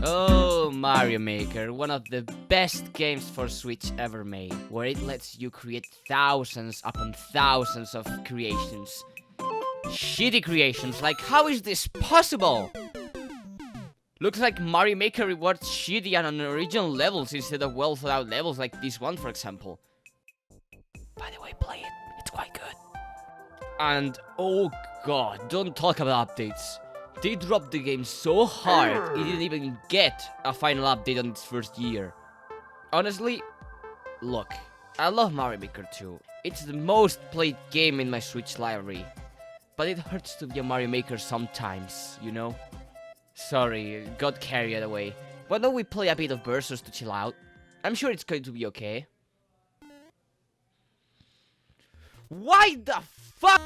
Oh, Mario Maker, one of the best games for Switch ever made, where it lets you create thousands upon thousands of creations. Shitty creations, like how is this possible? Looks like Mario Maker rewards shitty and unoriginal levels instead of well thought out levels like this one, for example. By the way, play it, it's quite good. And oh god, don't talk about updates. They dropped the game so hard, it didn't even get a final update on its first year. Honestly, look, I love Mario Maker 2. It's the most played game in my Switch library. But it hurts to be a Mario Maker sometimes, you know? Sorry, got carried away. Why don't we play a bit of Versus to chill out? I'm sure it's going to be okay. Why the fuck?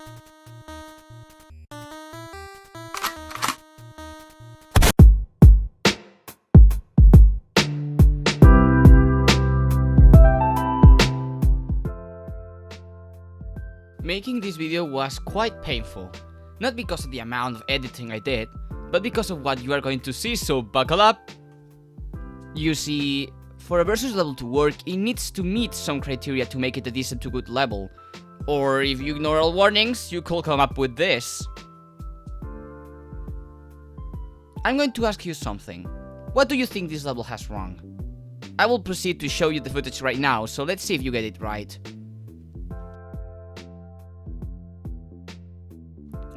Making this video was quite painful, not because of the amount of editing I did, but because of what you are going to see, so buckle up! You see, for a versus level to work, it needs to meet some criteria to make it a decent to good level, or if you ignore all warnings, you could come up with this. I'm going to ask you something. What do you think this level has wrong? I will proceed to show you the footage right now, so let's see if you get it right.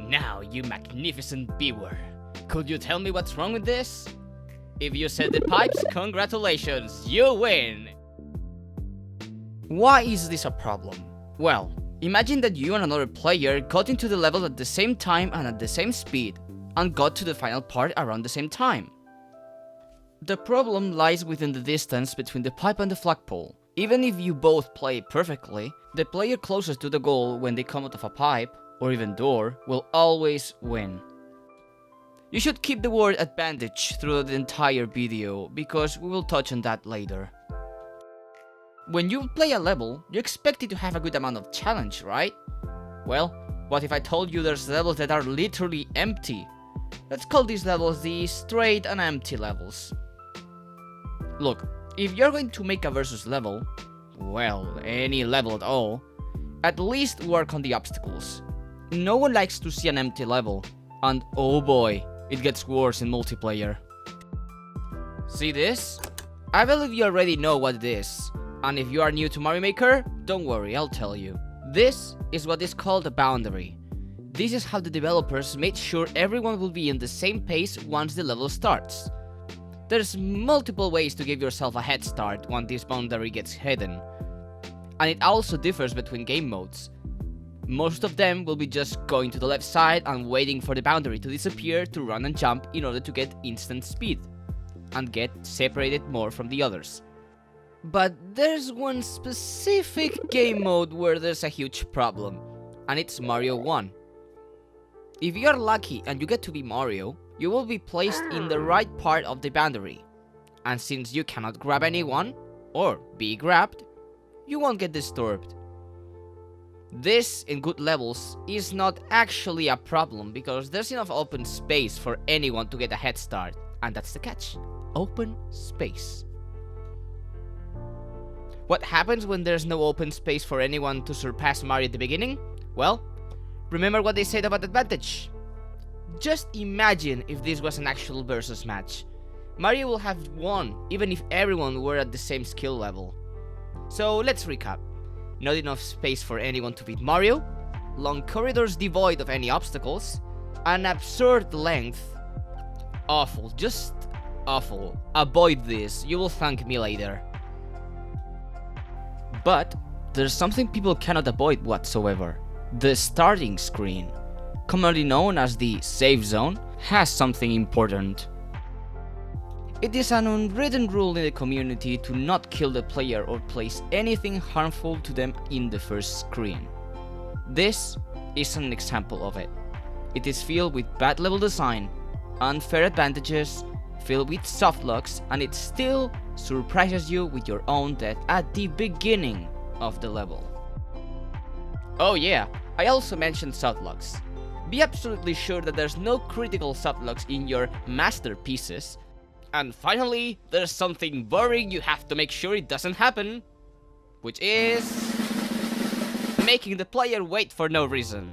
Now, you magnificent viewer, could you tell me what's wrong with this? If you said the pipes, congratulations, you win! Why is this a problem? Well, imagine that you and another player got into the level at the same time and at the same speed, and got to the final part around the same time. The problem lies within the distance between the pipe and the flagpole. Even if you both play perfectly, the player closest to the goal when they come out of a pipe, or even door, will always win. You should keep the word advantage throughout the entire video, because we will touch on that later. When you play a level, you expect it to have a good amount of challenge, right? Well, what if I told you there's levels that are literally empty? Let's call these levels the straight and empty levels. Look, if you're going to make a versus level, well, any level at all, at least work on the obstacles. No one likes to see an empty level, and oh boy, it gets worse in multiplayer. See this? I believe you already know what it is, and if you are new to Mario Maker, don't worry, I'll tell you. This is what is called a boundary. This is how the developers made sure everyone will be in the same pace once the level starts. There's multiple ways to give yourself a head start when this boundary gets hidden, and it also differs between game modes. Most of them will be just going to the left side and waiting for the boundary to disappear to run and jump in order to get instant speed, and get separated more from the others. But there's one specific game mode where there's a huge problem, and it's Mario 1. If you are lucky and you get to be Mario, you will be placed in the right part of the boundary, and since you cannot grab anyone, or be grabbed, you won't get disturbed. This, in good levels, is not actually a problem because there's enough open space for anyone to get a head start, and that's the catch. Open space. What happens when there's no open space for anyone to surpass Mario at the beginning? Well, remember what they said about advantage. Just imagine if this was an actual versus match. Mario will have won even if everyone were at the same skill level. So let's recap. Not enough space for anyone to beat Mario, long corridors devoid of any obstacles, an absurd length. Awful, just awful. Avoid this, you will thank me later. But there's something people cannot avoid whatsoever. The starting screen, commonly known as the save zone, has something important. It is an unwritten rule in the community to not kill the player or place anything harmful to them in the first screen. This is an example of it. It is filled with bad level design, unfair advantages, filled with softlocks, and it still surprises you with your own death at the beginning of the level. Oh yeah, I also mentioned softlocks. Be absolutely sure that there's no critical softlocks in your masterpieces, And finally, there's something boring you have to make sure it doesn't happen, which is making the player wait for no reason.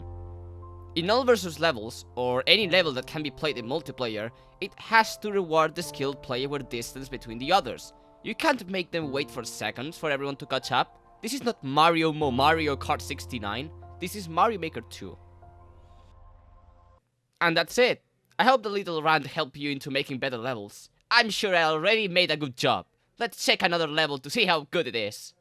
In all versus levels, or any level that can be played in multiplayer, it has to reward the skilled player with distance between the others. You can't make them wait for seconds for everyone to catch up. This is not Mario Kart 69, this is Mario Maker 2. And that's it. I hope the little rant helped you into making better levels. I'm sure I already made a good job. Let's check another level to see how good it is.